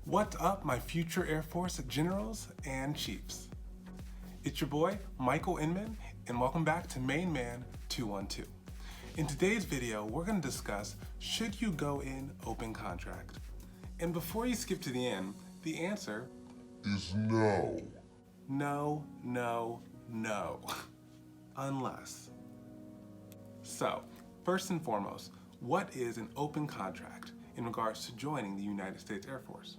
What's up, my future Air Force generals and chiefs? It's your boy, Michael Inman, and welcome back to Main Man 212. In today's video, we're going to discuss, should you go in open contract? And before you skip to the end, the answer is no. No, no, no. Unless. So, first and foremost, what is an open contract in regards to joining the United States Air Force?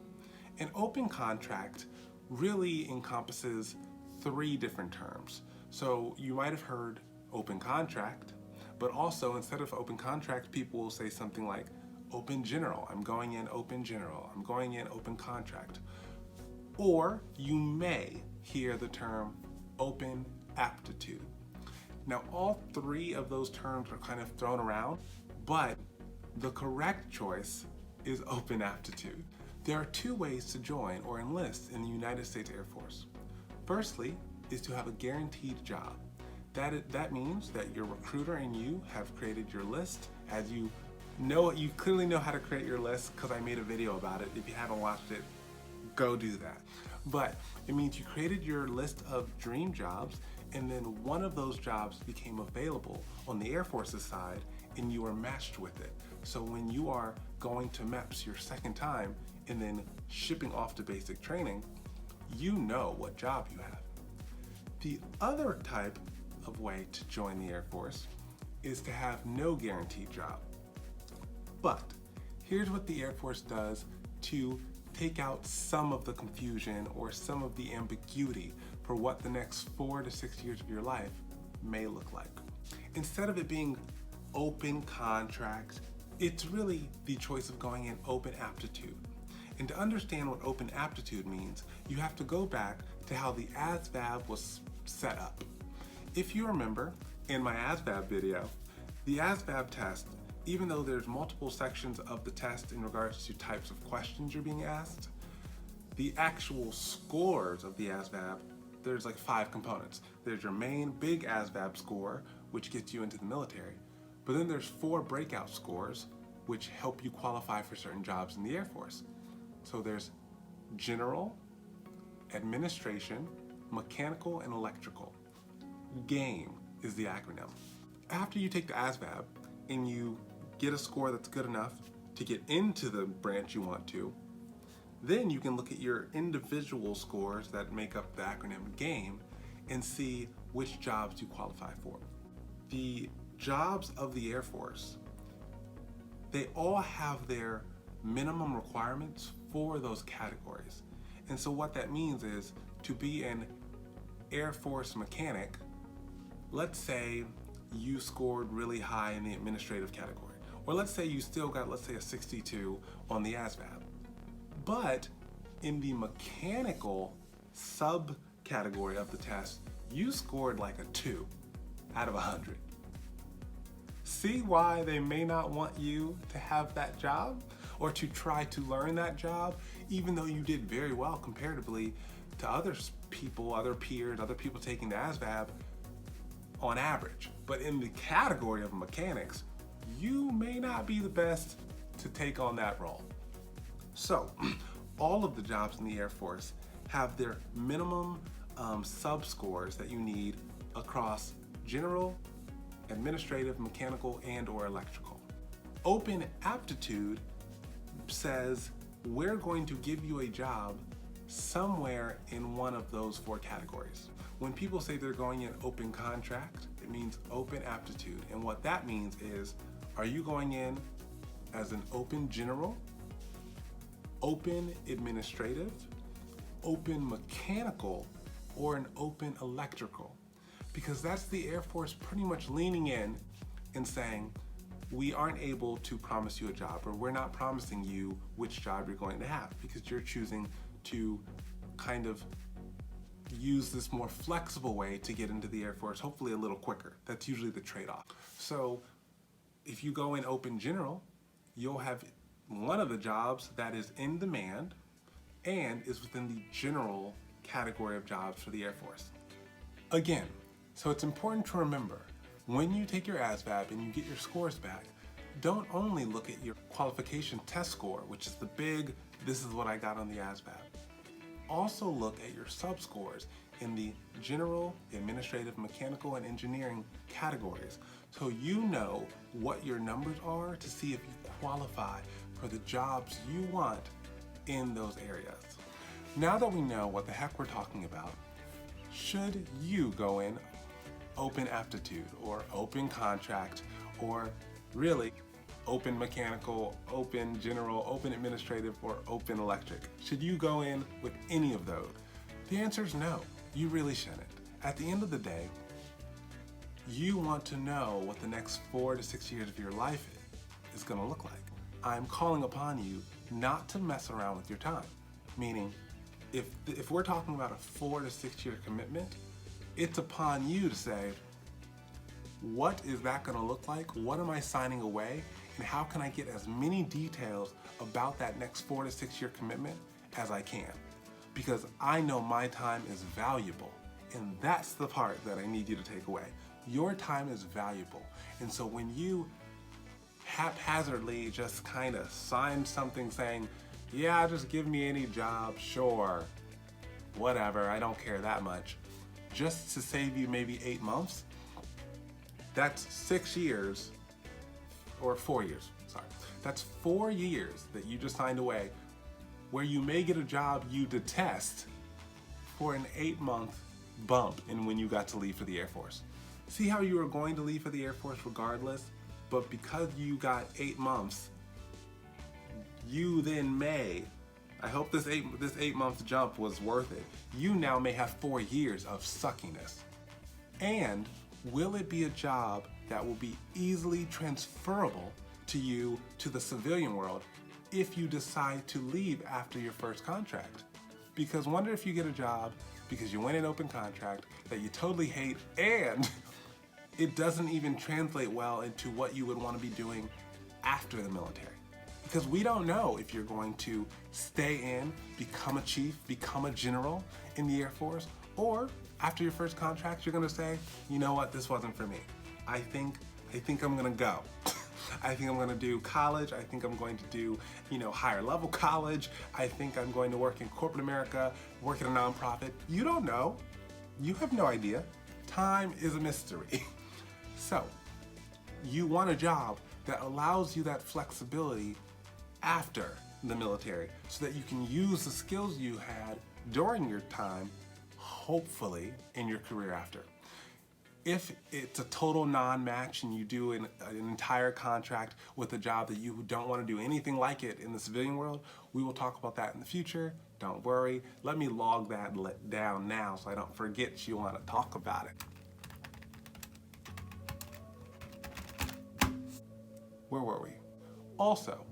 An open contract really encompasses three different terms. So you might have heard open contract, but also instead of open contract, people will say something like open general. I'm going in open general. I'm going in open contract. Or you may hear the term open aptitude. Now, all three of those terms are kind of thrown around, but the correct choice is open aptitude. There are two ways to join or enlist in the United States Air Force. Firstly is to have a guaranteed job. That means that your recruiter and you have created your list. As you know, you clearly know how to create your list because I made a video about it. If you haven't watched it, go do that. But it means you created your list of dream jobs, and then one of those jobs became available on the Air Force's side and you are matched with it. So when you are going to MEPS your second time and then shipping off to basic training, you know what job you have. The other type of way to join the Air Force is to have no guaranteed job. But here's what the Air Force does to take out some of the confusion or some of the ambiguity for what the next 4 to 6 years of your life may look like. Instead of it being open contract, it's really the choice of going in open aptitude. And to understand what open aptitude means, you have to go back to how the ASVAB was set up. If you remember, in my ASVAB video, the ASVAB test, even though there's multiple sections of the test in regards to types of questions you're being asked, the actual scores of the ASVAB, there's like 5 components. There's your main big ASVAB score, which gets you into the military. But then there's 4 breakout scores, which help you qualify for certain jobs in the Air Force. So there's general, administration, mechanical, and electrical. GAME is the acronym. After you take the ASVAB and you get a score that's good enough to get into the branch you want to, then you can look at your individual scores that make up the acronym GAME and see which jobs you qualify for. The jobs of the Air Force, they all have their minimum requirements for those categories. And so what that means is, to be an Air Force mechanic, let's say you scored really high in the administrative category, or let's say you still got, let's say, a 62 on the ASVAB, but in the mechanical subcategory of the test, you scored like a 2 out of 100. See why they may not want you to have that job or to try to learn that job, even though you did very well comparatively to other people, other peers, other people taking the ASVAB on average. But in the category of mechanics, you may not be the best to take on that role. So all of the jobs in the Air Force have their minimum sub-scores that you need across general, administrative, mechanical, and or electrical. Open aptitude says we're going to give you a job somewhere in one of those 4 categories. When people say they're going in open contract, it means open aptitude. And what that means is, are you going in as an open general, open administrative, open mechanical, or an open electrical? Because that's the Air Force pretty much leaning in and saying, we aren't able to promise you a job, or we're not promising you which job you're going to have, because you're choosing to kind of use this more flexible way to get into the Air Force, hopefully a little quicker. That's usually the trade-off. So if you go in open general, you'll have one of the jobs that is in demand and is within the general category of jobs for the Air Force. Again, so it's important to remember, when you take your ASVAB and you get your scores back, don't only look at your qualification test score, which is the big this is what I got on the ASVAB. Also look at your subscores in the general, administrative, mechanical, and engineering categories so you know what your numbers are to see if you qualify for the jobs you want in those areas. Now that we know what the heck we're talking about, should you go in Open Aptitude or Open Contract or really Open Mechanical, Open General, Open Administrative, or Open Electric? Should you go in with any of those? The answer is no, you really shouldn't. At the end of the day, you want to know what the next 4 to 6 years of your life is gonna look like. I'm calling upon you not to mess around with your time. Meaning, if we're talking about a 4 to 6 year commitment, it's upon you to say, what is that gonna look like? What am I signing away? And how can I get as many details about that next 4 to 6 year commitment as I can? Because I know my time is valuable. And that's the part that I need you to take away. Your time is valuable. And so when you haphazardly just kind of sign something saying, yeah, just give me any job, sure, whatever, I don't care that much, just to save you maybe 8 months, that's 6 years, or 4 years, sorry. That's 4 years that you just signed away where you may get a job you detest for an 8-month bump in when you got to leave for the Air Force. See how you were going to leave for the Air Force regardless, but because you got 8 months, you then may, I hope this 8-month jump was worth it, you now may have 4 years of suckiness. And will it be a job that will be easily transferable to you to the civilian world if you decide to leave after your first contract? Because wonder if you get a job because you went in open contract that you totally hate and it doesn't even translate well into what you would want to be doing after the military. Because we don't know if you're going to stay in, become a chief, become a general in the Air Force, or after your first contract, you're gonna say, you know what, this wasn't for me. I think I'm gonna go. I think I'm gonna do college. I think I'm going to do, higher level college. I think I'm going to work in corporate America, work at a nonprofit. You don't know. You have no idea. Time is a mystery. So, you want a job that allows you that flexibility after the military so that you can use the skills you had during your time, hopefully, in your career after. If it's a total non-match and you do an entire contract with a job that you don't want to do anything like it in the civilian world, we will talk about that in the future. Don't worry. Let me log that down now so I don't forget you want to talk about it. Where were we? Also,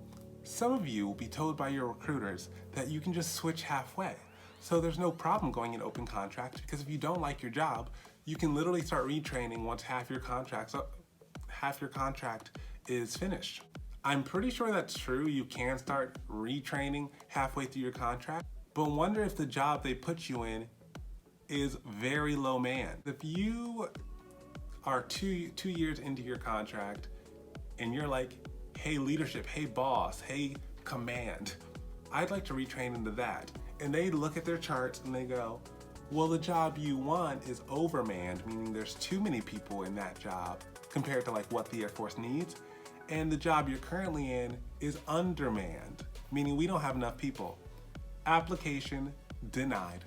some of you will be told by your recruiters that you can just switch halfway. So there's no problem going in open contract because if you don't like your job, you can literally start retraining once half your contract is finished. I'm pretty sure that's true. You can start retraining halfway through your contract, but wonder if the job they put you in is very low man. If you are two years into your contract and you're like, hey leadership, hey boss, hey command, I'd like to retrain into that. And they look at their charts and they go, well, the job you want is overmanned, meaning there's too many people in that job compared to like what the Air Force needs. And the job you're currently in is undermanned, meaning we don't have enough people. Application denied.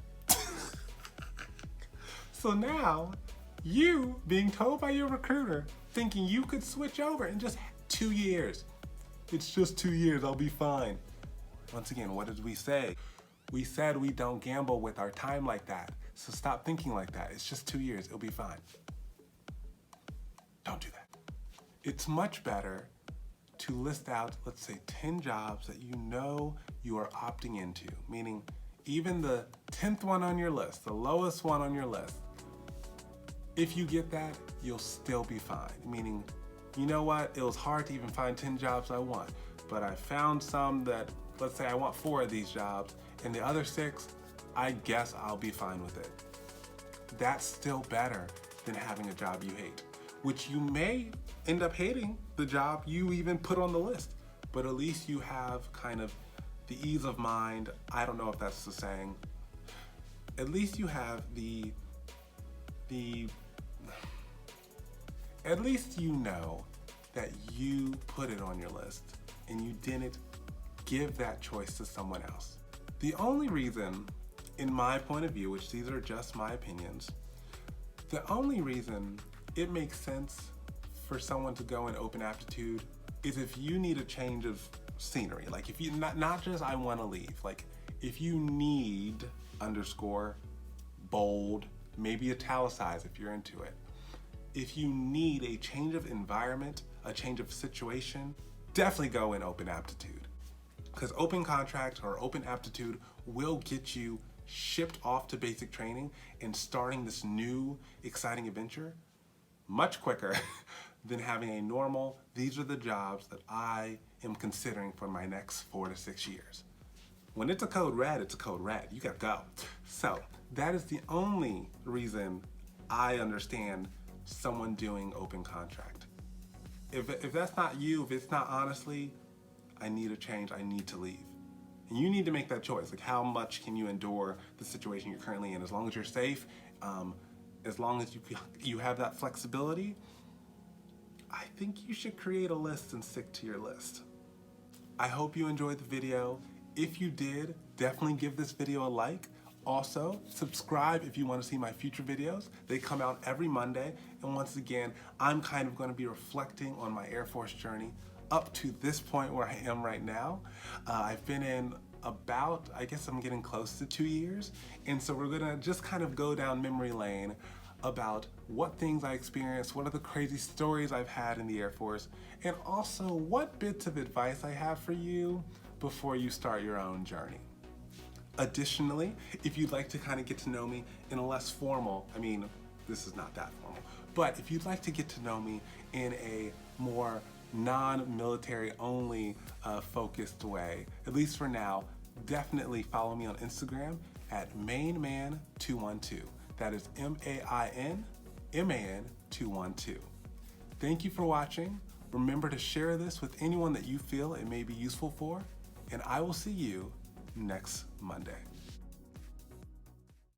So now, you being told by your recruiter, thinking you could switch over in just 2 years. It's just 2 years, I'll be fine. Once again, what did we say? We said we don't gamble with our time like that. So stop thinking like that. It's just 2 years, it'll be fine. Don't do that. It's much better to list out, let's say 10 jobs that you know you are opting into, meaning even the 10th one on your list, the lowest one on your list, if you get that, you'll still be fine. Meaning, you know what, it was hard to even find 10 jobs I want, but I found some that, let's say I want 4 of these jobs, and the other 6, I guess I'll be fine with it. That's still better than having a job you hate, which you may end up hating the job you even put on the list, but at least you have kind of the ease of mind, I don't know if that's the saying. At least you have at least you know that you put it on your list and you didn't give that choice to someone else. The only reason, in my point of view, which these are just my opinions, the only reason it makes sense for someone to go in Open Aptitude is if you need a change of scenery. Like if you, not just I wanna leave, like if you need underscore, bold, maybe italicize if you're into it. If you need a change of environment, a change of situation, definitely go in Open Aptitude. Because Open Contract or Open Aptitude will get you shipped off to basic training and starting this new exciting adventure much quicker than having a normal, these are the jobs that I am considering for my next 4 to 6 years. When it's a code red, it's a code red. You gotta go. So that is the only reason I understand someone doing Open Contract. If that's not you, if it's not honestly, I need a change, I need to leave. And you need to make that choice. Like how much can you endure the situation you're currently in? As long as you're safe, as long as you have that flexibility, I think you should create a list and stick to your list. I hope you enjoyed the video. If you did, definitely give this video a like. Also, subscribe if you want to see my future videos. They come out every Monday. And once again, I'm kind of going to be reflecting on my Air Force journey up to this point where I am right now. I've been in about, I guess I'm getting close to 2 years. And so we're gonna just kind of go down memory lane about what things I experienced, what are the crazy stories I've had in the Air Force, and also what bits of advice I have for you before you start your own journey. Additionally, if you'd like to kind of get to know me in a less formal, I mean, this is not that formal, but if you'd like to get to know me in a more non-military only focused way, at least for now, definitely follow me on Instagram at mainman212. That is MAIN, 212. Thank you for watching. Remember to share this with anyone that you feel it may be useful for, and I will see you next Monday.